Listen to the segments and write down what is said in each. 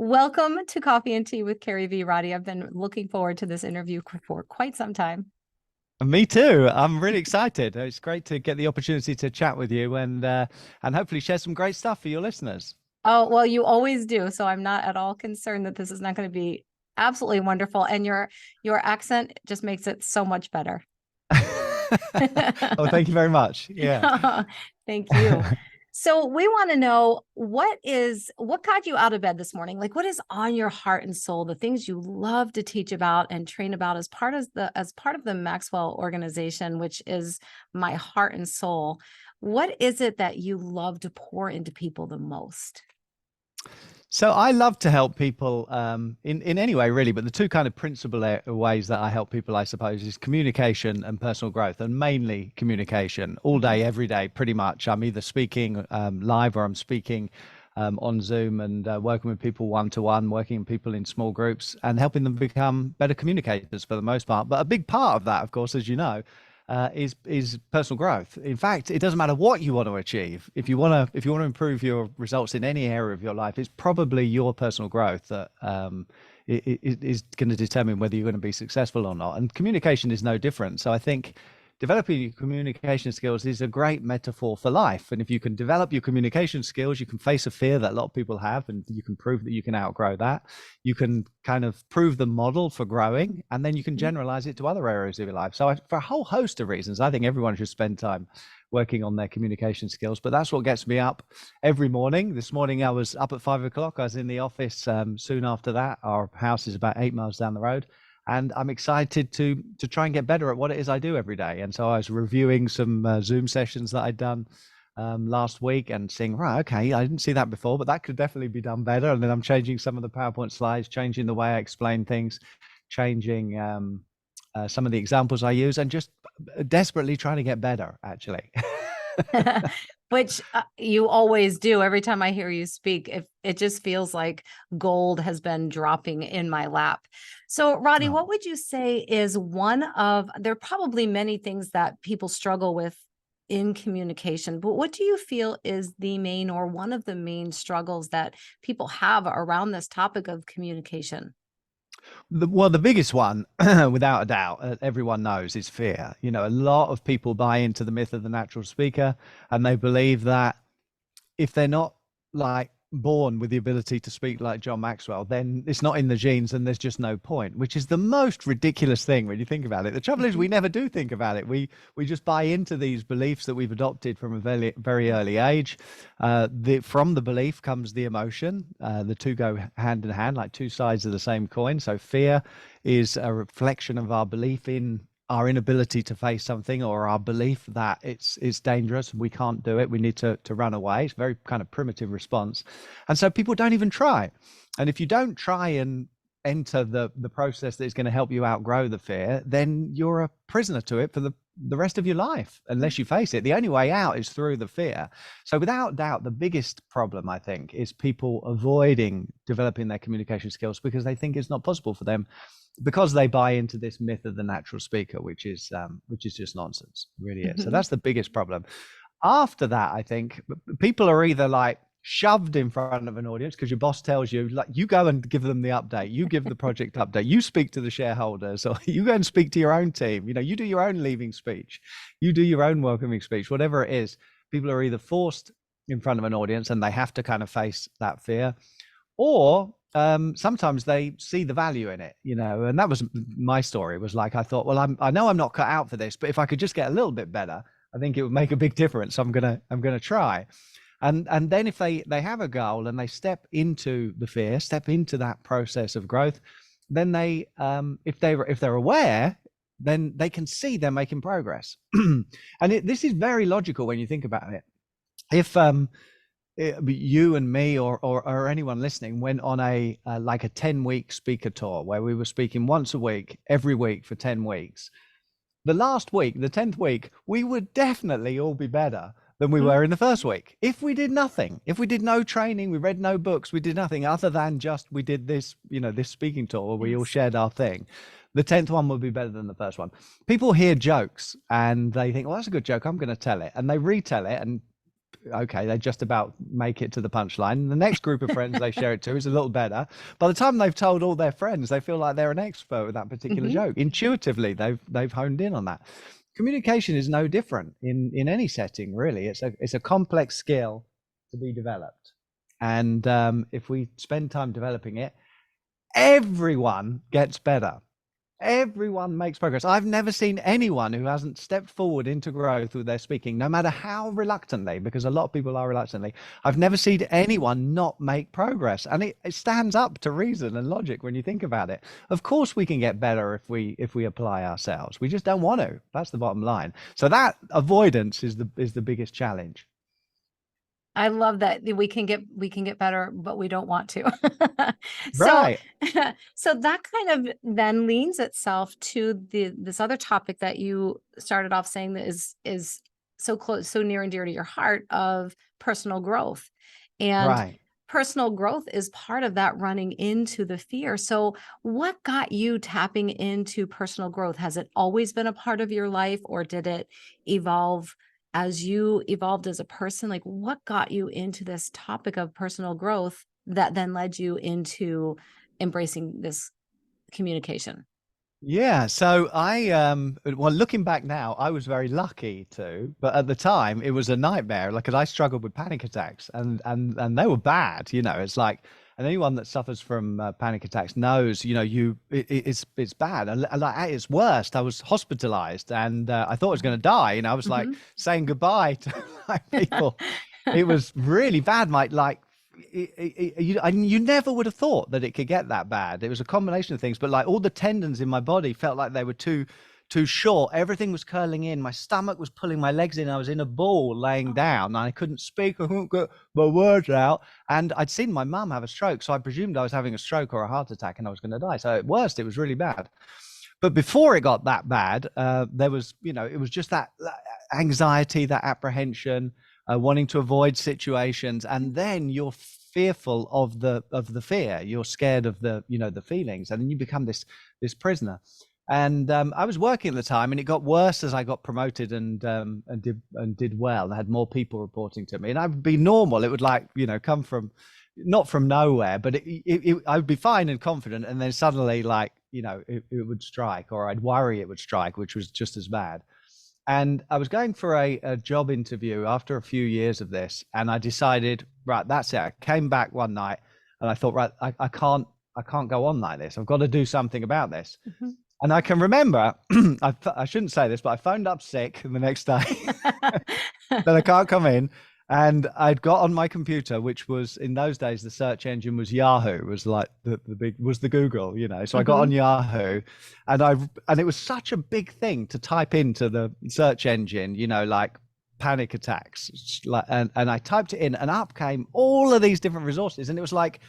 Welcome to Coffee and Tea with CarrieVee, Roddy. I've been looking forward to this interview for quite some time. Me too. I'm really excited. It's great to get the opportunity to chat with you and hopefully share some great stuff for your listeners. Oh, well, you always do, so I'm not at all concerned that this is not going to be absolutely wonderful. And your accent just makes it so much better. Oh, thank you very much. Yeah. Thank you. So we want to know what got you out of bed this morning? Like what is on your heart and soul, the things you love to teach about and train about as part of the Maxwell organization, which is my heart and soul. What is it that you love to pour into people the most? So I love to help people in any way, really, but the two kind of principal ways that I help people, I suppose, is communication and personal growth, and mainly communication all day, every day, pretty much. I'm either speaking live or I'm speaking on Zoom and working with people one-to-one, working with people in small groups and helping them become better communicators for the most part. But a big part of that, of course, as you know, is personal growth. In fact, it doesn't matter what you want to achieve. If you want to improve your results in any area of your life, it's probably your personal growth that is going to determine whether you're going to be successful or not. And communication is no different. So I think developing your communication skills is a great metaphor for life. And if you can develop your communication skills, you can face a fear that a lot of people have, and you can prove that you can outgrow that. You can kind of prove the model for growing, and then you can generalize it to other areas of your life. So for a whole host of reasons, I think everyone should spend time working on their communication skills. But that's what gets me up every morning. This morning I was up at 5 o'clock. I was in the office soon after that. Our house is about 8 miles down the road. And I'm excited to try and get better at what it is I do every day. And so I was reviewing some Zoom sessions that I'd done last week and seeing, right, okay, I didn't see that before, but that could definitely be done better. And then I'm changing some of the PowerPoint slides, changing the way I explain things, changing some of the examples I use, and just desperately trying to get better, actually. Which you always do. Every time I hear you speak, it just feels like gold has been dropping in my lap. So, Roddy, Oh. what would you say is there are probably many things that people struggle with in communication, but what do you feel is the main or one of the main struggles that people have around this topic of communication? The biggest one, without a doubt, everyone knows is fear. You know, a lot of people buy into the myth of the natural speaker, and they believe that if they're not like born with the ability to speak like John Maxwell, then it's not in the genes and there's just no point, which is the most ridiculous thing when you think about it. The trouble is we never do think about it. We just buy into these beliefs that we've adopted from a very, very early age. From the belief comes the emotion. The two go hand in hand, like two sides of the same coin. So fear is a reflection of our belief in our inability to face something, or our belief that it's dangerous, we can't do it, we need to run away. It's a very kind of primitive response. And so people don't even try. And if you don't try and enter the process that is going to help you outgrow the fear, then you're a prisoner to it for the rest of your life, unless you face it. The only way out is through the fear. So without doubt, the biggest problem, I think, is people avoiding developing their communication skills because they think it's not possible for them, because they buy into this myth of the natural speaker, which is just nonsense, really is. So that's the biggest problem. After that, I think people are either like shoved in front of an audience because your boss tells you, like, you go and give them the update, you give the project update, you speak to the shareholders, or you go and speak to your own team, you know, you do your own leaving speech, you do your own welcoming speech, whatever it is. People are either forced in front of an audience and they have to kind of face that fear, or sometimes they see the value in it, you know. And that was my story. It was like, I thought, well, I know I'm not cut out for this, but if I could just get a little bit better, I think it would make a big difference. So I'm gonna try. And then if they have a goal and they step into the fear, step into that process of growth, then they if they're aware, then they can see they're making progress. And this is very logical when you think about it. If you and me or anyone listening went on a like a 10-week speaker tour where we were speaking once a week, every week for 10 weeks, the last week, the 10th week, we would definitely all be better than we were in the first week. If we did nothing, if we did no training, we read no books, we did nothing other than just we did this, you know, this speaking tour where we all shared our thing, the 10th one would be better than the first one. People hear jokes and they think, well, that's a good joke, I'm going to tell it. And they retell it, and okay, they just about make it to the punchline. The next group of friends they share it to is a little better. By the time they've told all their friends, they feel like they're an expert with that particular Hmm. joke. Intuitively, they've honed in on that. Communication is no different in any setting, really. It's a complex skill to be developed, and if we spend time developing it, everyone gets better. Everyone makes progress. I've never seen anyone who hasn't stepped forward into growth with their speaking, no matter how reluctantly, because a lot of people are reluctantly. I've never seen anyone not make progress. And it stands up to reason and logic when you think about it. Of course we can get better if we apply ourselves. We just don't want to. That's the bottom line. So that avoidance is the biggest challenge. I love that we can get better, but we don't want to. So, Right. so that kind of then leans itself to this other topic that you started off saying that is so close, so near and dear to your heart, of personal growth. And Right. personal growth is part of that, running into the fear. So what got you tapping into personal growth? Has it always been a part of your life, or did it evolve as you evolved as a person? Like, what got you into this topic of personal growth that then led you into embracing this communication? Yeah, so well, looking back now, I was very lucky too, but at the time it was a nightmare. Like, 'cause I struggled with panic attacks, and they were bad. It's like, and anyone that suffers from panic attacks knows, it's bad. And like at its worst, I was hospitalized, and I thought I was going to die. I was like Mhm. saying goodbye to like people. It was really bad. You never would have thought that it could get that bad. It was a combination of things, but like all the tendons in my body felt like they were too short. Everything was curling in. My stomach was pulling my legs in. I was in a ball laying down, and I couldn't speak. I couldn't get my words out. And I'd seen my mum have a stroke, so I presumed I was having a stroke or a heart attack, and I was going to die. So at worst, it was really bad. But before it got that bad, there was, it was just that anxiety, that apprehension, wanting to avoid situations, and then you're fearful of the fear. You're scared of the feelings, and then you become this prisoner. And I was working at the time, and it got worse as I got promoted and did well. I had more people reporting to me, and I would be normal. It would come from not from nowhere, but I would be fine and confident, and then suddenly it would strike, or I'd worry it would strike, which was just as bad. And I was going for a job interview after a few years of this, and I decided, right, that's it. I came back one night, and I thought, right, I can't go on like this. I've got to do something about this. Mhm. And I can remember, I shouldn't say this, but I phoned up sick the next day that I can't come in. And I'd got on my computer, which was in those days, the search engine was Yahoo, it was like the Google, So I got on Mhm. Yahoo, and it was such a big thing to type into the search engine, like panic attacks, and I typed it in, and up came all of these different resources. And it was like,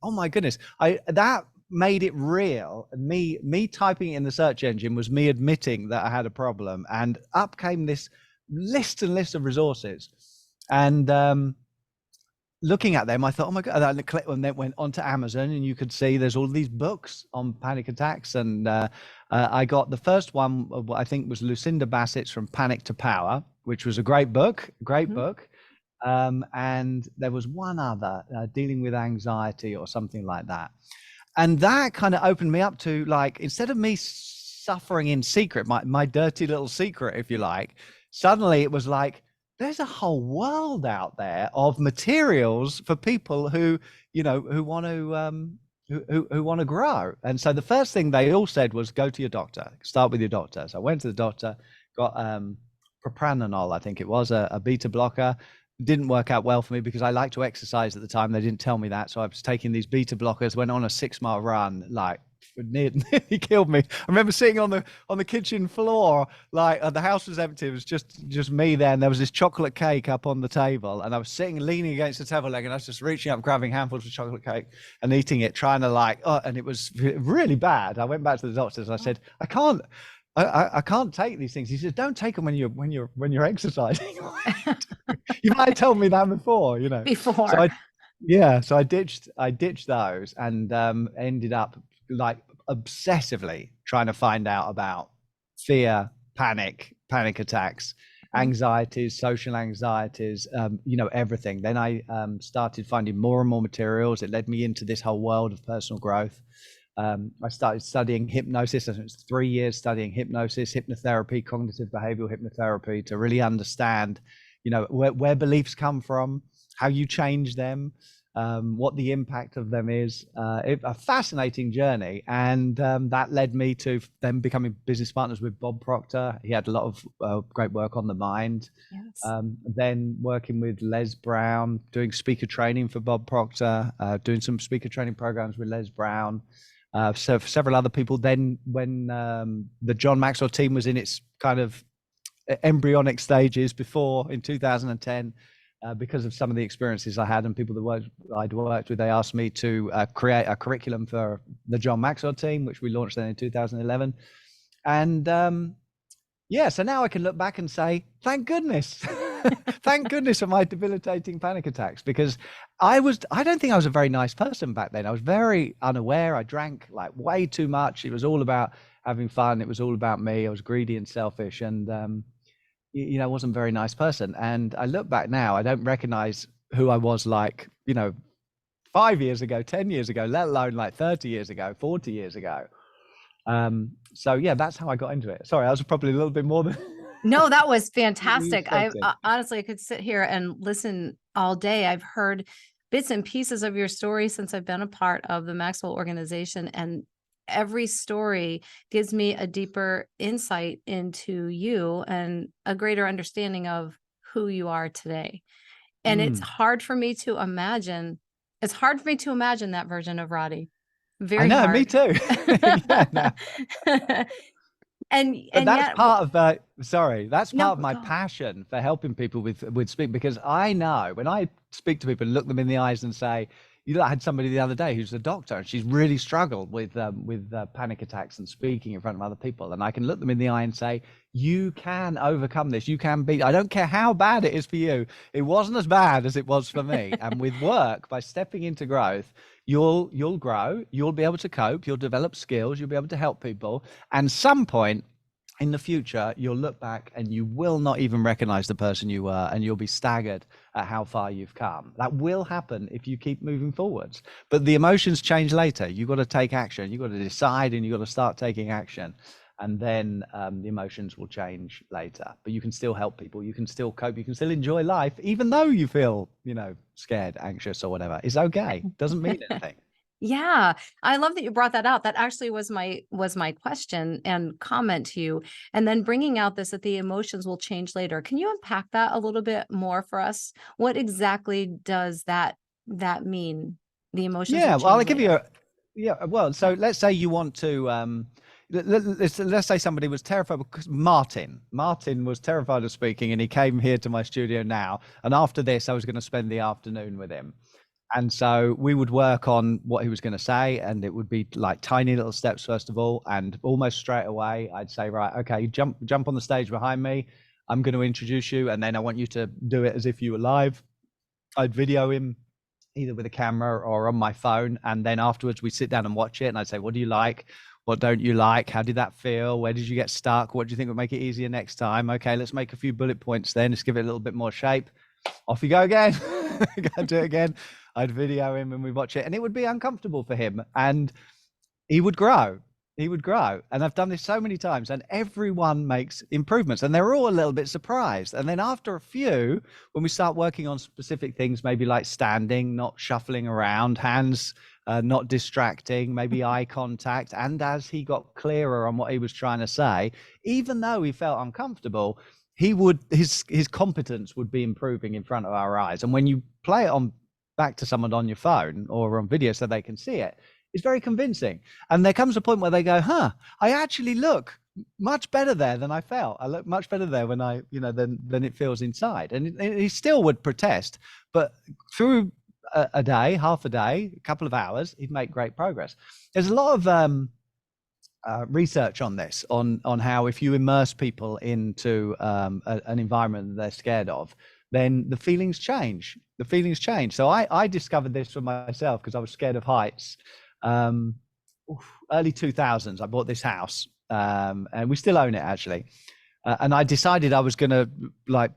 oh my goodness, that made it real. Me typing it in the search engine was me admitting that I had a problem, and up came this list and list of resources. And looking at them, I thought, oh my god! And then went onto Amazon, and you could see there's all these books on panic attacks. And I got the first one, I think, was Lucinda Bassett's From Panic to Power, which was a great book, Mhm. and there was one other, dealing with anxiety or something like that. And that kind of opened me up to, like, instead of me suffering in secret, my dirty little secret, if you like, suddenly it was like, there's a whole world out there of materials for people who want to who want to grow. And so the first thing they all said was, go to your doctor, start with your doctor. So I went to the doctor, got propranolol, I think it was, a beta blocker. Didn't work out well for me because I like to exercise at the time. They didn't tell me that. So I was taking these beta blockers, went on a 6 mile run, like nearly killed me. I remember sitting on the kitchen floor, like the house was empty. It was just me there. And there was this chocolate cake up on the table. And I was sitting, leaning against the table leg, and I was just reaching up, grabbing handfuls of chocolate cake and eating it, trying to and it was really bad. I went back to the doctors and I said, I can't take these things. He said, don't take them when you're exercising. You might have told me that before. So Before. I ditched those, and ended up like obsessively trying to find out about fear, panic attacks. anxieties, social anxieties, everything. Then I started finding more and more materials. It led me into this whole world of personal growth. I started studying hypnosis. I spent 3 years studying hypnosis, hypnotherapy, cognitive behavioral hypnotherapy, to really understand, where beliefs come from, how you change them, what the impact of them is. A fascinating journey. And that led me to then becoming business partners with Bob Proctor. He had a lot of great work on the mind. Yes. Then working with Les Brown, doing speaker training for Bob Proctor, doing some speaker training programs with Les Brown. So for several other people. Then when the John Maxwell team was in its kind of embryonic stages before, in 2010, because of some of the experiences I had and people I'd worked with, they asked me to create a curriculum for the John Maxwell team, which we launched then in 2011. And so now I can look back and say, thank goodness. Thank goodness for my debilitating panic attacks, because I don't think I was a very nice person back then. I was very unaware. I drank like way too much. It was all about having fun. It was all about me. I was greedy and selfish, and I wasn't a very nice person. And I look back now, I don't recognize who I was, like, 5 years ago, 10 years ago, let alone like 30 years ago, 40 years ago. So yeah, that's how I got into it. Sorry, I was probably a little bit more than No, that was fantastic. I honestly, I could sit here and listen all day. I've heard bits and pieces of your story since I've been a part of the Maxwell organization, and every story gives me a deeper insight into you and a greater understanding of who you are today. And it's hard for me to imagine. It's hard for me to imagine that version of Roddy. Very I know, hard. me too. Yeah, no. And that's yet, part of that's part of my go. passion for helping people with speak, because I know when I speak to people and look them in the eyes and say, I had somebody the other day who's a doctor, and she's really struggled with panic attacks and speaking in front of other people, and I can look them in the eye and say, you can overcome this. You can beat. I don't care how bad it is for you. It wasn't as bad as it was for me. And with work, by stepping into growth, you'll grow, you'll be able to cope, you'll develop skills, you'll be able to help people. And some point in the future, you'll look back and you will not even recognize the person you were, and you'll be staggered at how far you've come. That will happen if you keep moving forwards. But the emotions change later. You've got to take action. You've got to decide, and you've got to start taking action. And then the emotions will change later. But you can still help people. You can still cope. You can still enjoy life, even though you feel, scared, anxious, or whatever. It's okay. Doesn't mean anything. Yeah, I love that you brought that out. That actually was my question and comment to you. And then bringing out this, that the emotions will change later. Can you unpack that a little bit more for us? What exactly does that mean? The emotions will change well, I'll give later. so let's say you want to let's say somebody was terrified, because Martin was terrified of speaking, and he came here to my studio now, and after this I was going to spend the afternoon with him. And so we would work on what he was going to say, and it would be like tiny little steps first of all, and almost straight away I'd say, right, okay, jump on the stage behind me. I'm going to introduce you, and then I want you to do it as if you were live. I'd video him either with a camera or on my phone, and then afterwards we sit down and watch it, and I'd say, what do you like? What don't you like? How did that feel? Where did you get stuck? What do you think would make it easier next time? Okay, let's make a few bullet points then. Let's give it a little bit more shape. Off you go again. Go do it again. I'd video him and we watch it, and it would be uncomfortable for him, and he would grow. And I've done this so many times, and everyone makes improvements, and they're all a little bit surprised. And then after a few, when we start working on specific things, maybe like standing, not shuffling around, hands not distracting, maybe eye contact, and as he got clearer on what he was trying to say, even though he felt uncomfortable, his competence would be improving in front of our eyes. And when you play it on back to someone on your phone or on video so they can see it, it's very convincing. And there comes a point where they go, I actually look much better there than I felt. I look much better there when I, than it feels inside. And he still would protest, but through a day, half a day, a couple of hours, he'd make great progress. There's a lot of research on this, on how if you immerse people into an environment that they're scared of, then the feelings change. So I discovered this for myself because I was scared of heights. Early 2000s, I bought this house, and we still own it actually. And I decided I was going to like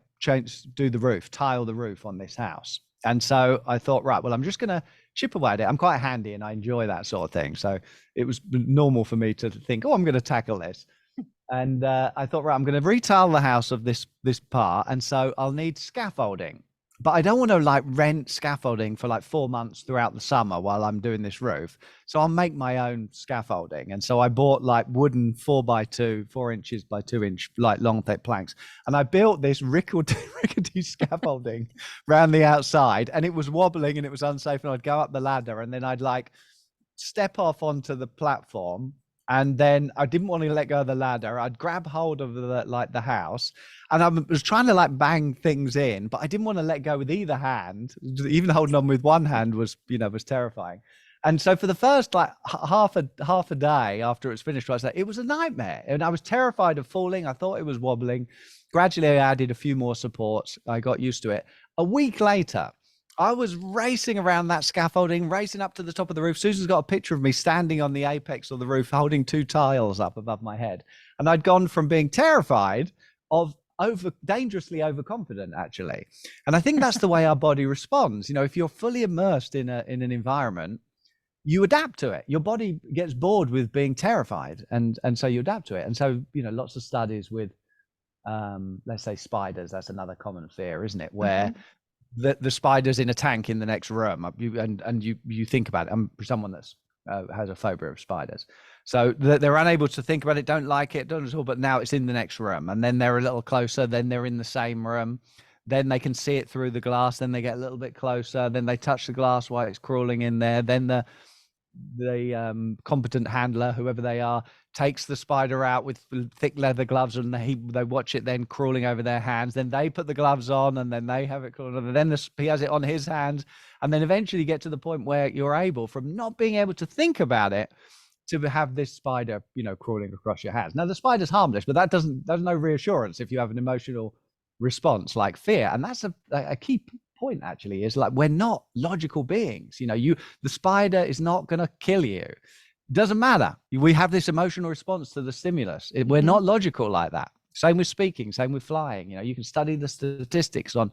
do the roof, tile the roof on this house. And so I thought, right, well, I'm just going to chip away at it. I'm quite handy and I enjoy that sort of thing. So it was normal for me to think, oh, I'm going to tackle this. And I thought, right, I'm going to retile the house of this part. And so I'll need scaffolding. But I don't want to like rent scaffolding for like 4 months throughout the summer while I'm doing this roof. So I'll make my own scaffolding. And so I bought like wooden 4x2, 4 inches by 2 inch, like long thick planks. And I built this rickety scaffolding around the outside, and it was wobbling and it was unsafe. And I'd go up the ladder and then I'd like step off onto the platform. And then I didn't want to let go of the ladder. I'd grab hold of the house, and I was trying to like bang things in, but I didn't want to let go with either hand. Even holding on with one hand was terrifying. And so for the first like half a day after it was finished, it was a nightmare, and I was terrified of falling. I thought it was wobbling. Gradually, I added a few more supports. I got used to it. A week later, I was racing around that scaffolding, racing up to the top of the roof. Susan's got a picture of me standing on the apex of the roof, holding 2 tiles up above my head. And I'd gone from being terrified of dangerously overconfident, actually. And I think that's the way our body responds. If you're fully immersed in an environment, you adapt to it. Your body gets bored with being terrified, and so you adapt to it. And so, lots of studies with, let's say, spiders. That's another common fear, isn't it? Where the spider's in a tank in the next room, and you think about it. I'm someone that's has a phobia of spiders, so they're unable to think about it, don't like it, don't at all. But now it's in the next room, and then they're a little closer, then they're in the same room, then they can see it through the glass, then they get a little bit closer, then they touch the glass while it's crawling in there, then the competent handler, whoever they are, takes the spider out with thick leather gloves, and they watch it then crawling over their hands. Then they put the gloves on, and then they have it crawling over. Then he has it on his hands, and then eventually you get to the point where you're able, from not being able to think about it, to have this spider, crawling across your hands. Now the spider's harmless, but there's no reassurance if you have an emotional response like fear, and that's a key point, actually, is like, we're not logical beings. The spider is not going to kill you. It doesn't matter. We have this emotional response to the stimulus. We're not logical like that. Same with speaking, same with flying. You can study the statistics on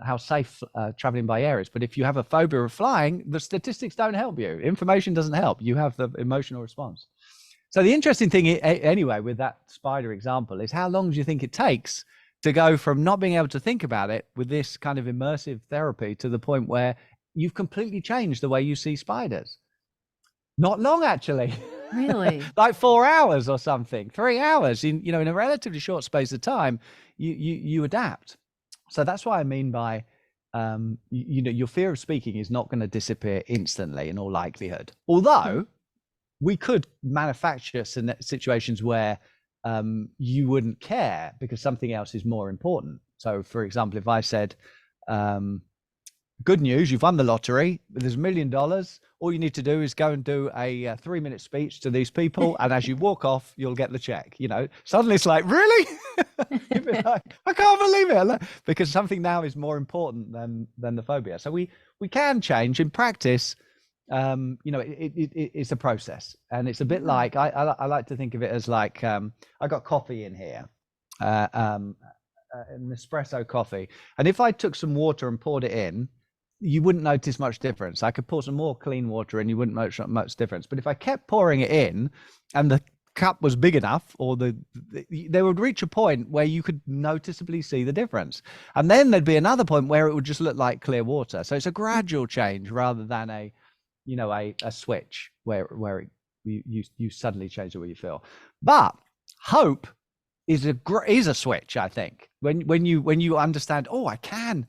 how safe traveling by air is, but if you have a phobia of flying, the statistics don't help you. Information doesn't help. You have the emotional response. So the interesting thing anyway with that spider example is, how long do you think it takes to go from not being able to think about it with this kind of immersive therapy to the point where you've completely changed the way you see spiders? Not long, actually. Really? Like 4 hours or something, 3 hours in a relatively short space of time, you adapt. So that's what I mean by, your fear of speaking is not going to disappear instantly in all likelihood. Although we could manufacture situations where you wouldn't care because something else is more important. So for example, if I said, good news, you've won the lottery, there's $1 million, all you need to do is go and do a 3-minute speech to these people, and as you walk off, you'll get the check. Suddenly it's like, really? You'd be like, I can't believe it, because something now is more important than the phobia. So we can change in practice. It's a process, and it's a bit like, I like to think of it as like, I got coffee in here, an espresso coffee, and if I took some water and poured it in, you wouldn't notice much difference. I could pour some more clean water and you wouldn't notice much difference. But if I kept pouring it in and the cup was big enough, or they would reach a point where you could noticeably see the difference, and then there'd be another point where it would just look like clear water. So it's a gradual change rather than a switch where you suddenly change the way you feel. But hope is a switch, I think, when you understand, oh, I can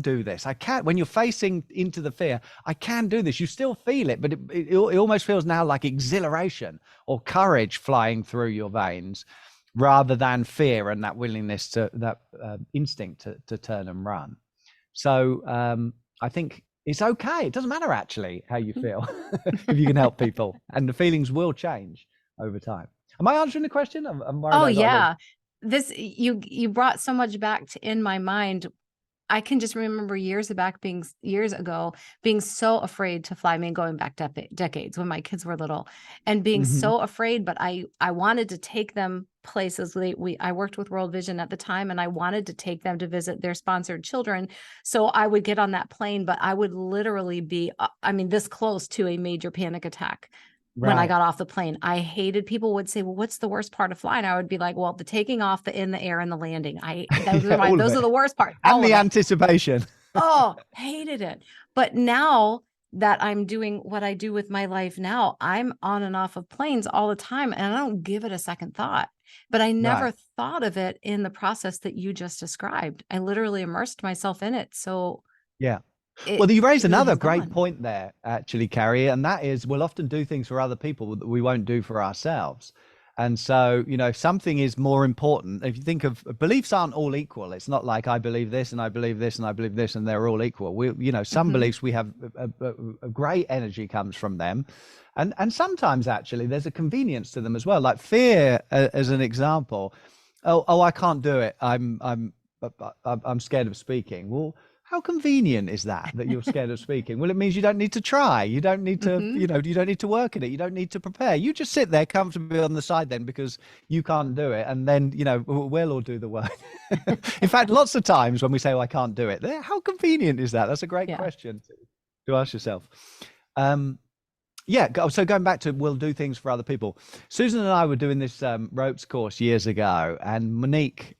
do this. When you're facing into the fear, I can do this. You still feel it, but it almost feels now like exhilaration or courage flying through your veins, rather than fear and that willingness that instinct to turn and run. So I think it's okay. It doesn't matter actually how you feel if you can help people, and the feelings will change over time. Am I answering the question? I'm worried. Oh yeah. You brought so much back in my mind I can just remember years ago being so afraid to fly. I mean, going back decades when my kids were little, and being Hmm. so afraid. But I wanted to take them places. I worked with World Vision at the time, and I wanted to take them to visit their sponsored children. So I would get on that plane, but I would literally be, I mean, this close to a major panic attack. When I Right. got off the plane, I hated, people would say, well, what's the worst part of flying? I would be like, well, the taking off, the in the air, and the landing. Yeah, all of Those are it. the worst part, And all the of it. anticipation. Oh, hated it. But now that I'm doing what I do with my life now, I'm on and off of planes all the time, and I don't give it a second thought. But I Right. never thought of it in the process that you just described. I literally immersed myself in it. So Yeah. it Well, you raised really another has great gone. point there, actually, Carrie, and that is we'll often do things for other people that we won't do for ourselves. And so, if something is more important, if you think of beliefs aren't all equal. It's not like I believe this and I believe this and I believe this and they're all equal. Some Mhm. beliefs we have a great energy comes from them. And sometimes actually there's a convenience to them as well. Like fear, as an example. Oh, I can't do it. I'm scared of speaking. Well, how convenient is that you're scared of speaking? Well, it means you don't need to try. You don't need to, Mhm. you don't need to work at it. You don't need to prepare. You just sit there comfortably on the side then because you can't do it. And then, we'll all do the work. In fact, lots of times when we say, oh, I can't do it, how convenient is that? That's a great Yeah. question to ask yourself. So going back to we'll do things for other people. Susan and I were doing this ropes course years ago, and Monique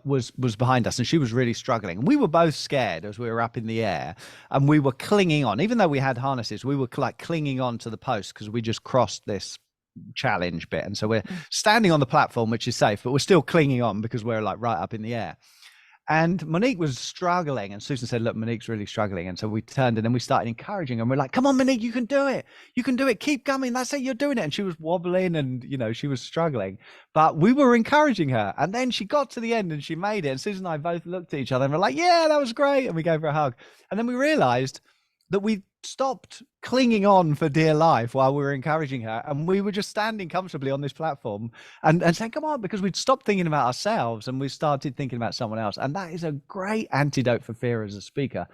was behind us, and she was really struggling. And we were both scared as we were up in the air, and we were clinging on, even though we had harnesses. We were like clinging on to the post because we just crossed this challenge bit, and so we're Mm. standing on the platform, which is safe, but we're still clinging on because we're like right up in the air. And Monique was struggling, and Susan said, look, Monique's really struggling. And so we turned and then we started encouraging her. And we're like, come on, Monique, you can do it. You can do it. Keep coming. That's it. You're doing it. And she was wobbling and, she was struggling. But we were encouraging her. And then she got to the end and she made it. And Susan and I both looked at each other and we're like, yeah, that was great. And we gave her a hug. And then we realized that we stopped clinging on for dear life while we were encouraging her, and we were just standing comfortably on this platform and saying, come on, because we'd stopped thinking about ourselves and we started thinking about someone else. And that is a great antidote for fear as a speaker.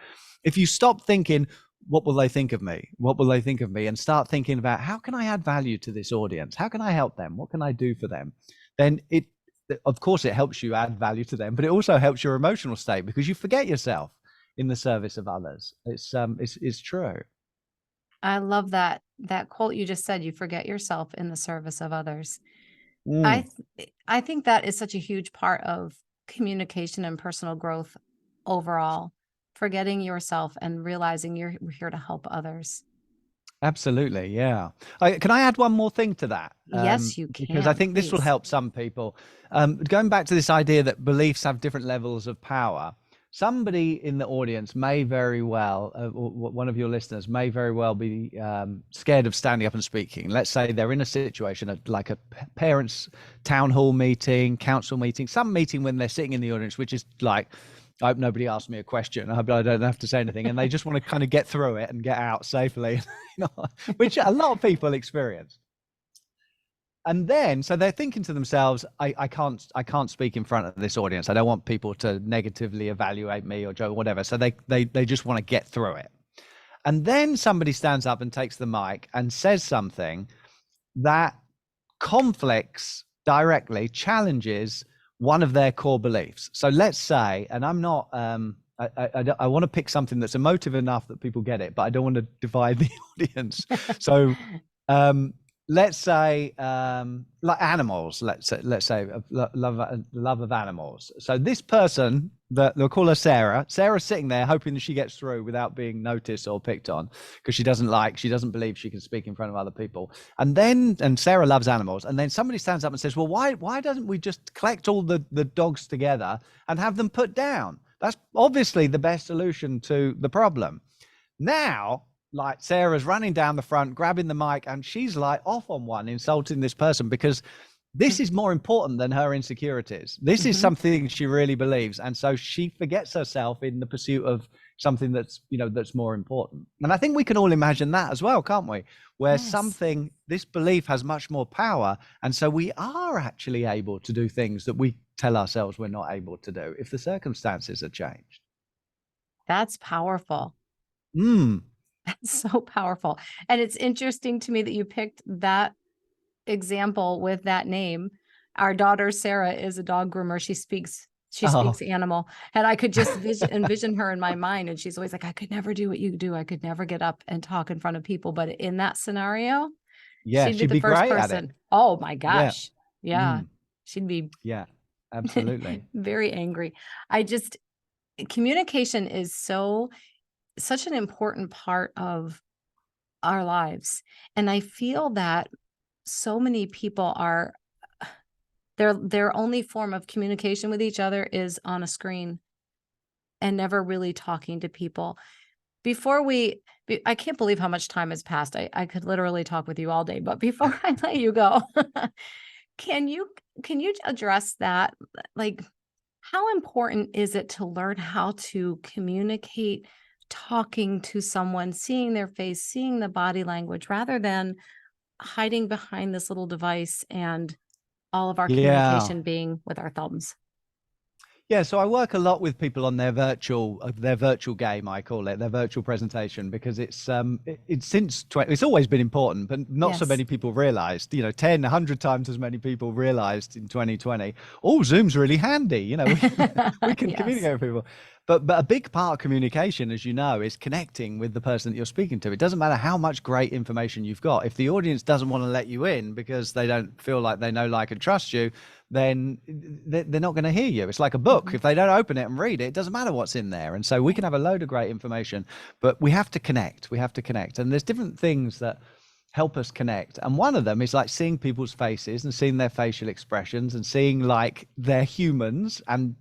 If you stop thinking, what will they think of me? What will they think of me? And start thinking about, how can I add value to this audience? How can I help them? What can I do for them? Then of course it helps you add value to them, but it also helps your emotional state because you forget yourself in the service of others. It's true. I love that quote you just said, you forget yourself in the service of others. Mm, I think that is such a huge part of communication and personal growth overall, forgetting yourself and realizing you're here to help others. absolutely, yeah. Can I add one more thing to that? Yes, you Because I can, think this will please. help some people. Going back to this idea that beliefs have different levels of power. Somebody in the audience may very well, or one of your listeners may very well be scared of standing up and speaking. Let's say they're in a situation like a parents' town hall meeting, council meeting, some meeting when they're sitting in the audience, which is like, I hope nobody asked me a question. I hope I don't have to say anything. And they just want to kind of get through it and get out safely, which a lot of people experience. And then so they're thinking to themselves, I can't speak in front of this audience. I don't want people to negatively evaluate me or joke, whatever. So they just want to get through it. And then somebody stands up and takes the mic and says something that conflicts directly, challenges one of their core beliefs. So let's say, and I'm not I want to pick something that's emotive enough that people get it, but I don't want to divide the audience. So um let's say like animals, let's say love of animals. So this person, that they'll call her Sarah's sitting there hoping that she gets through without being noticed or picked on, because she doesn't believe she can speak in front of other people. And Sarah loves animals, and then somebody stands up and says, well, why doesn't we just collect all the dogs together and have them put down? That's obviously the best solution to the problem. Now, like, Sarah's running down the front, grabbing the mic, and she's like off on one, insulting this person because this is more important than her insecurities. This is Mm-hmm. something she really believes. And so she forgets herself in the pursuit of something that's, that's more important. And I think we can all imagine that as well, can't we? Where Yes. this belief has much more power. And so we are actually able to do things that we tell ourselves we're not able to do if the circumstances are changed. That's powerful. Mm. That's so powerful. And it's interesting to me that you picked that example with that name. Our daughter Sarah is a dog groomer. She Oh, speaks animal, and I could just envision her in my mind. And she's always like, I could never do what you do. I could never get up and talk in front of people. But in that scenario, yeah, she'd be she'd the be first great at it. person. Oh my Yeah. gosh. Yeah. Mm. She'd be Yeah, absolutely. very angry. Communication is such an important part of our lives. And I feel that so many people are their only form of communication with each other is on a screen and never really talking to people. I can't believe how much time has passed. I could literally talk with you all day, but before I let you go, can you can you address that? Like, how important is it to learn how to communicate, talking to someone, seeing their face, seeing the body language, rather than hiding behind this little device and all of our Yeah. communication being with our thumbs? Yeah, so I work a lot with people on their virtual game, I call it, their virtual presentation, because it's it's always been important, but not so Yes. many people realized, 10, 100 times as many people realized in 2020, oh, Zoom's really handy, we can Yes. communicate with people. But a big part of communication, as you know, is connecting with the person that you're speaking to. It doesn't matter how much great information you've got. If the audience doesn't want to let you in because they don't feel like they know, like, and trust you, then they're not going to hear you. It's like a book. Mhm. If they don't open it and read it, it doesn't matter what's in there. And so we can have a load of great information, but we have to connect. We have to connect. And there's different things that help us connect. And one of them is like seeing people's faces and seeing their facial expressions and seeing like they're humans and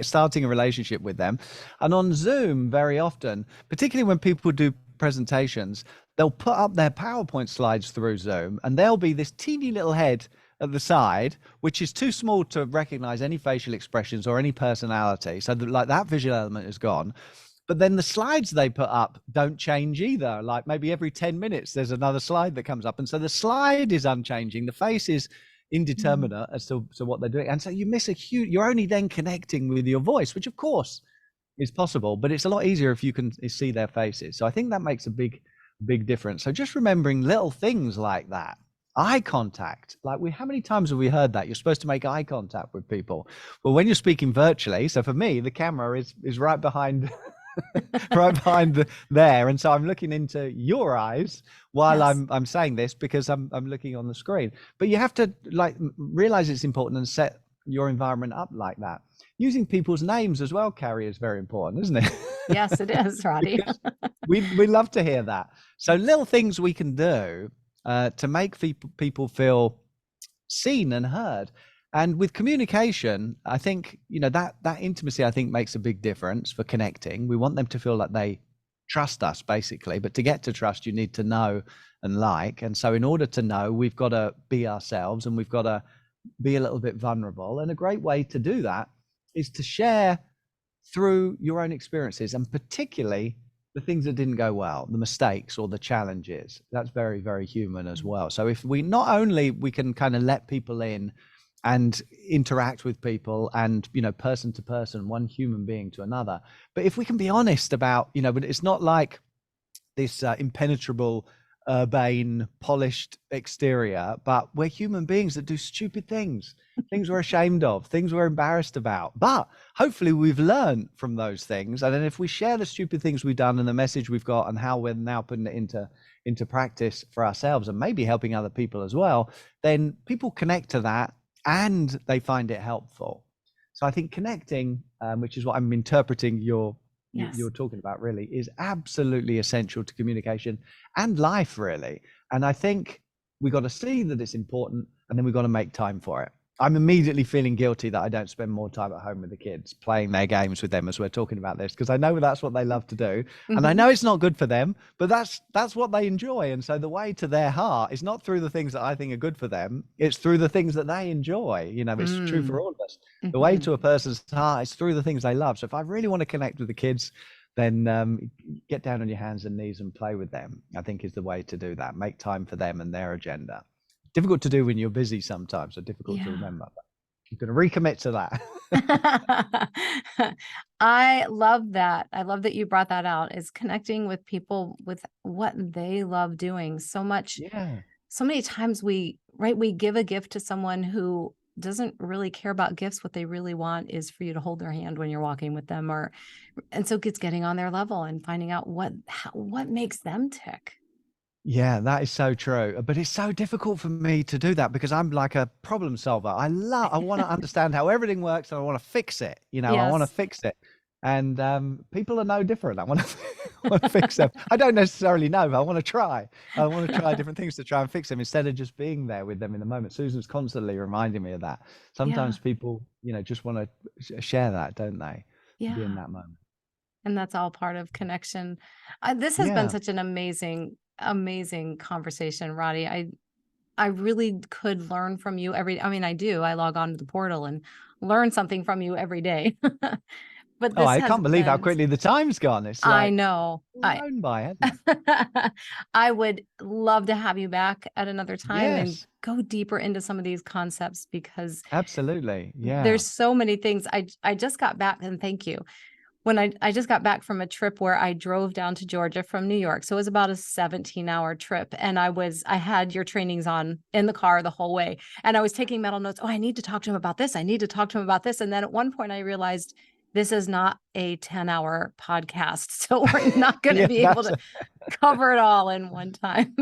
starting a relationship with them. And on Zoom, very often, particularly when people do presentations, they'll put up their PowerPoint slides through Zoom and there'll be this teeny little head at the side, which is too small to recognize any facial expressions or any personality. So that visual element is gone. But then the slides they put up don't change either. Like maybe every 10 minutes, there's another slide that comes up. And so the slide is unchanging. The face is Mm. indeterminate as to what they're doing. And so you miss you're only then connecting with your voice, which of course is possible, but it's a lot easier if you can see their faces. So I think that makes a big difference. So just remembering little things like that. Eye contact. Like how many times have we heard that? You're supposed to make eye contact with people. Well, when you're speaking virtually, so for me, the camera is right behind right behind there. And so I'm looking into your eyes while Yes. I'm saying this because I'm looking on the screen. But you have to like realize it's important and set your environment up like that. Using people's names as well, Carrie, is very important, isn't it? Yes, it is, Roddy. Because we love to hear that. So little things we can do to make people feel seen and heard. And with communication, I think, that intimacy, I think, makes a big difference for connecting. We want them to feel like they trust us, basically. But to get to trust, you need to know and like. And so in order to know, we've got to be ourselves and we've got to be a little bit vulnerable. And a great way to do that is to share through your own experiences, and particularly the things that didn't go well, the mistakes or the challenges. That's very, very human as well. So if we not only we can kind of let people in and interact with people and, person to person, one human being to another, but if we can be honest about, but it's not like this impenetrable, urbane, polished exterior, but we're human beings that do stupid things we're ashamed of, things we're embarrassed about. But hopefully we've learned from those things. And then if we share the stupid things we've done and the message we've got and how we're now putting it into practice for ourselves and maybe helping other people as well, then people connect to that and they find it helpful. So I think connecting, which is what I'm interpreting you're talking about, really is absolutely essential to communication and life, really. And I think we got to see that it's important and then we got to make time for it. I'm immediately feeling guilty that I don't spend more time at home with the kids, playing their games with them as we're talking about this, because I know that's what they love to do. And I Mhm. know it's not good for them, but that's what they enjoy. And so the way to their heart is not through the things that I think are good for them, it's through the things that they enjoy. You know, it's true for Mm. all of us. The way Mhm. to a person's heart is through the things they love. So if I really want to connect with the kids, then get down on your hands and knees and play with them, I think is the way to do that. Make time for them and their agenda. Difficult to do when you're busy sometimes, or difficult to Yeah. remember. But I'm going to recommit to that. I love that. I love that you brought that out, is connecting with people with what they love doing. Yeah. So many times we give a gift to someone who doesn't really care about gifts. What they really want is for you to hold their hand when you're walking with them, and so it's getting on their level and finding out what makes them tick. Yeah, that is so true. But it's so difficult for me to do that because I'm like a problem solver. I want to understand how everything works and I want to fix it. You know, I want to Yes. fix it. And people are no different. I want to, I want to fix them. I don't necessarily know, but I want to try. I want to try different things to try and fix them instead of just being there with them in the moment. Susan's constantly reminding me of that. Yeah. Sometimes people, just want to share that, don't they? Be in Yeah. that moment. And that's all part of connection. This has been Yeah. such an amazing conversation, Roddy. I really could learn from you I mean, I do. I log on to the portal and learn something from you every day. But Oh, this I has can't believe how been quickly the time's gone. It's I like know. flown by, hasn't it? I would love to have you back at another time and Yes, go deeper into some of these concepts, because absolutely. Yeah. there's so many things. I just got back, and thank you. When I just got back from a trip where I drove down to Georgia from New York. So it was about a 17-hour trip. And I had your trainings on in the car the whole way. And I was taking mental notes. Oh, I need to talk to him about this. I need to talk to him about this. And then at one point I realized this is not a 10-hour podcast. So we're not going to Yeah, be able that's to cover it all in one time.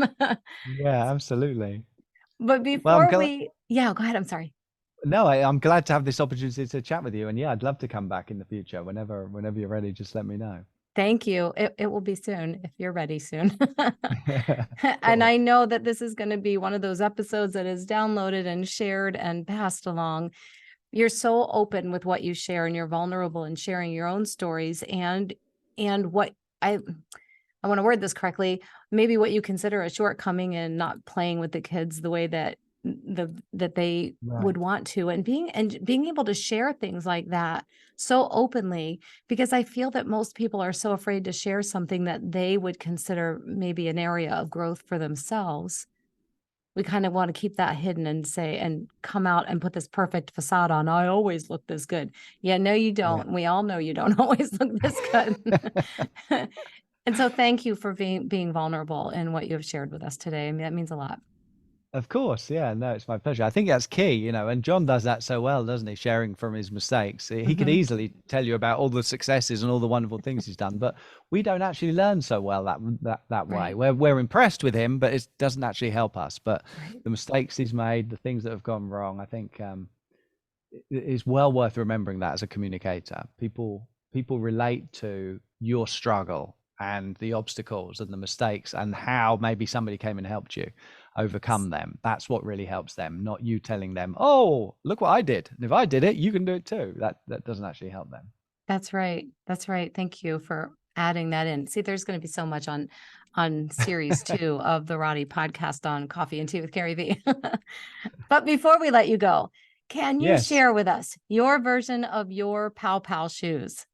yeah, absolutely. But Well, I'm before glad. yeah, go ahead. I'm sorry. No, I'm glad to have this opportunity to chat with you. And yeah, I'd love to come back in the future. Whenever you're ready, just let me know. Thank you. It will be soon if you're ready soon. And Cool. I know that this is going to be one of those episodes that is downloaded and shared and passed along. You're so open with what you share, and you're vulnerable in sharing your own stories and what I want to word this correctly, maybe what you consider a shortcoming in not playing with the kids the way that they Right. would want to, and being able to share things like that so openly, because I feel that most people are so afraid to share something that they would consider maybe an area of growth for themselves. We kind of want to keep that hidden and say and come out and put this perfect facade on. I always look this good. Yeah, no, you Yeah. don't. We all know you don't always look this good. And so thank you for being vulnerable in what you have shared with us today. I mean, that means a lot. Of course, yeah, no, it's my pleasure. I think that's key, and John does that so well, doesn't he? Sharing from his mistakes. He could Mhm. easily tell you about all the successes and all the wonderful things he's done, but we don't actually learn so well that way. Right, We're impressed with him, but it doesn't actually help us. But right. the mistakes he's made, the things that have gone wrong, I think it is well worth remembering that as a communicator. People relate to your struggle and the obstacles and the mistakes and how maybe somebody came and helped you overcome them. That's what really helps them, not you telling them, "Oh, look what I did. And if I did it, you can do it too." That doesn't actually help them. That's right. That's right. Thank you for adding that in. See, there's going to be so much on series 2 of the Roddy podcast on Coffee and Tea with CarrieVee. But before we let you go, can you Yes. share with us your version of your Pow Pow shoes?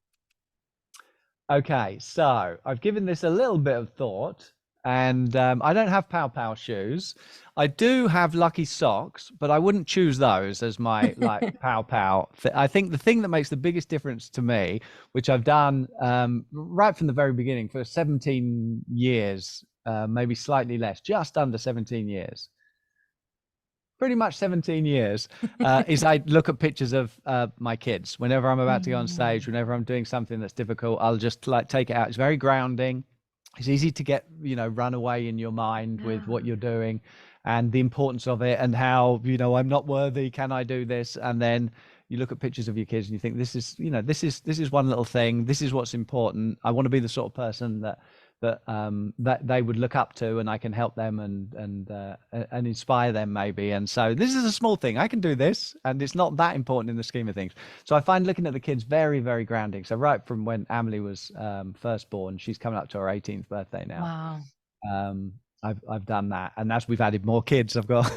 Okay, so I've given this a little bit of thought, and I don't have Pow Pow shoes. I do have Lucky socks, but I wouldn't choose those as my like Pow Pow. I think the thing that makes the biggest difference to me, which I've done right from the very beginning for 17 years, maybe slightly less, just under 17 years, pretty much 17 years, is I look at pictures of my kids whenever I'm about to go on stage, Mm, whenever I'm doing something that's difficult. I'll just like take it out. It's very grounding. It's easy to get, run away in your mind with what yeah. you're doing and the importance of it and how, I'm not worthy. Can I do this? And then you look at pictures of your kids and you think, this is one little thing. This is what's important. I want to be the sort of person that that they would look up to, and I can help them and inspire them maybe. And so this is a small thing. I can do this, and it's not that important in the scheme of things. So I find looking at the kids very, very grounding. So right from when Emily was first born, she's coming up to her 18th birthday now. Wow. I've done that, and as we've added more kids, I've got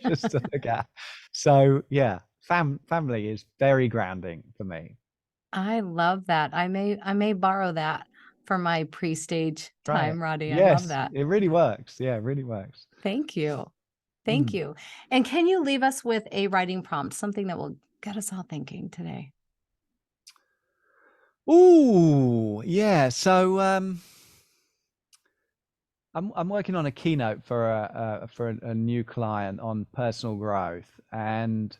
just to look at. So yeah, family is very grounding for me. I love that. I may borrow that for my pre-stage time, Right. Roddy. I love Yes, that. it really works. Yeah, it really works. Thank you. Thank you. And can you leave us with a writing prompt, something that will get us all thinking today? Ooh, yeah. So I'm working on a keynote for a new client on personal growth, and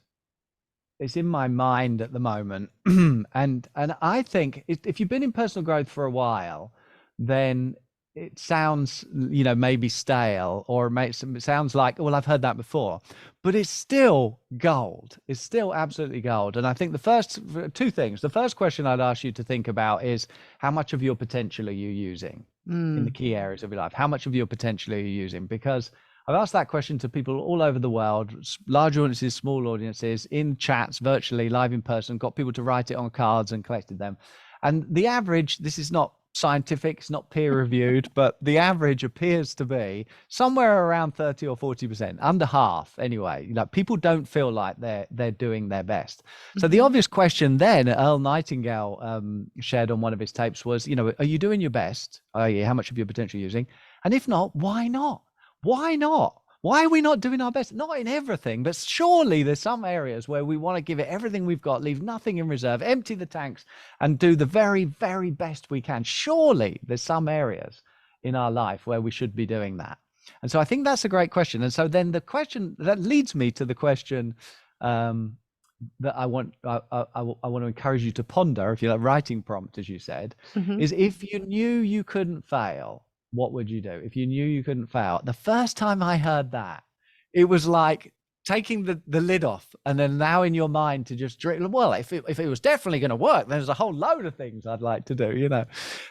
it's in my mind at the moment. and I think if you've been in personal growth for a while, then it sounds, maybe stale, or it sounds like, well, I've heard that before, but it's still gold. It's still absolutely gold. And I think the first two things, the first question I'd ask you to think about is, how much of your potential are you using in the key areas of your life? How much of your potential are you using? Because I've asked that question to people all over the world, large audiences, small audiences, in chats, virtually, live in person, got people to write it on cards and collected them. And the average, this is not scientific, it's not peer reviewed, but the average appears to be somewhere around 30 or 40%, under half anyway. People don't feel like they're doing their best. So the obvious question then Earl Nightingale shared on one of his tapes was, are you doing your best? i.e., how much of your potential are you using? And if not, why not? Why not? Why are we not doing our best? Not in everything, but surely there's some areas where we want to give it everything we've got, leave nothing in reserve, empty the tanks, and do the very, very best we can. Surely there's some areas in our life where we should be doing that. And so I think that's a great question. And so then the question that leads me to the question that I want to encourage you to ponder, if you like, writing prompt, as you said, is, if you knew you couldn't fail, what would you do? If you knew you couldn't fail? The first time I heard that, it was like taking the lid off, and then now in your mind to just drink. Well, if it was definitely going to work, there's a whole load of things I'd like to do,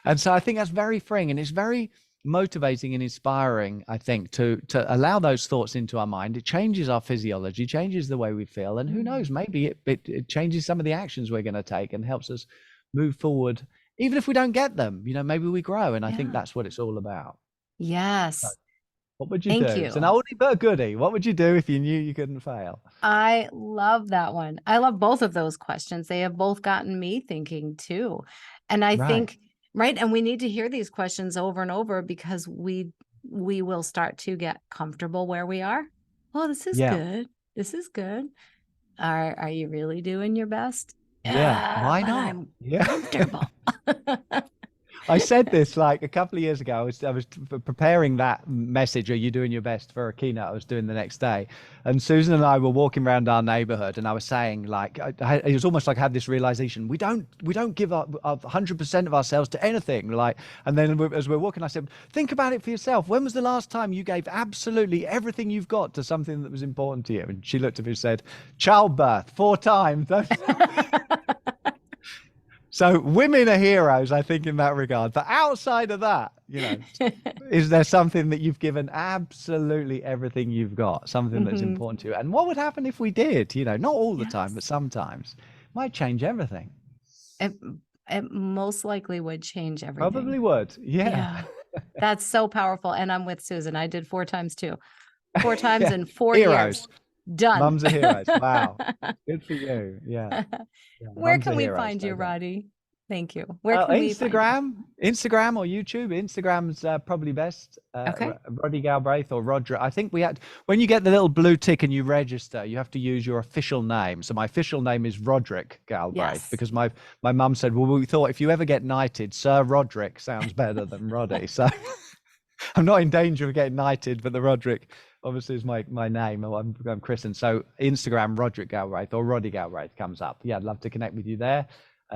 And so I think that's very freeing, and it's very motivating and inspiring, I think, to allow those thoughts into our mind. It changes our physiology, changes the way we feel, and who knows, maybe it changes some of the actions we're going to take and helps us move forward. Even if we don't get them, maybe we grow. And I think that's what it's all about. Yes. So, what would you Thank do? you. It's an oldie but a goodie. What would you do if you knew you couldn't fail? I love that one. I love both of those questions. They have both gotten me thinking too. And I think, right. And we need to hear these questions over and over, because we will start to get comfortable where we are. Oh, this is good. This is good. Are you really doing your best? Yeah. Why not? I'm comfortable. I said this like a couple of years ago. I was preparing that message, "Are you doing your best?" for a keynote I was doing the next day. And Susan and I were walking around our neighborhood, and I was saying, like, it was almost like I had this realization: we don't give up 100% of ourselves to anything. Like, and then as we're walking, I said, think about it for yourself. When was the last time you gave absolutely everything you've got to something that was important to you? And she looked at me and said, childbirth, 4 times. So women are heroes, I think, in that regard. But outside of that, is there something that you've given absolutely everything you've got, something that's important to you? And what would happen if we did? Not all the time, but sometimes. Might change everything. It most likely would change everything. Probably would. Yeah. That's so powerful. And I'm with Susan. I did 4 times too. 4 times in 4 years. Done. Mums are heroes. Wow. Good for you. Yeah. Where can we find you, Roddy? Thank you. Where can we find you? Instagram or YouTube. Instagram's probably best. Okay. Roddy Galbraith or Roderick. I think when you get the little blue tick and you register, you have to use your official name. So my official name is Roderick Galbraith, because my mum said, well, we thought if you ever get knighted, Sir Roderick sounds better than Roddy. So I'm not in danger of getting knighted, but the Roderick obviously is my name. I'm christened. So Instagram, Roderick Galbraith or Roddy Galbraith comes up. Yeah, I'd love to connect with you there.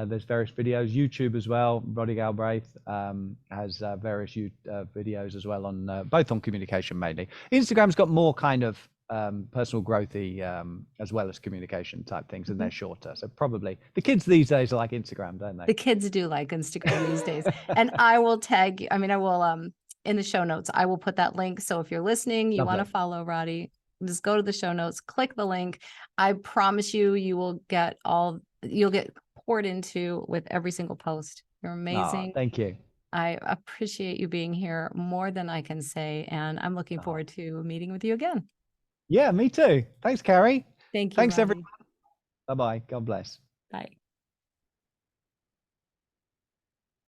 There's various videos, YouTube as well. Roddy Galbraith has various videos as well on both on communication mainly. Instagram's got more kind of personal growthy as well as communication type things, and Mhm. they're shorter. So probably the kids these days are like Instagram, don't The they? kids do like Instagram these days. And I will tag you. I mean, I will in the show notes, I will put that link. So if you're listening, you want to Lovely. follow Roddy, just go to the show notes, click the link. I promise you, you'll get poured into with every single post. You're Oh, amazing. thank you. I appreciate you being here more than I can say. And I'm looking Oh, forward to meeting with you again. yeah, me too. Thanks, Carrie. Thank you, Thanks, everyone. Roddy. Bye bye. God bless. Bye.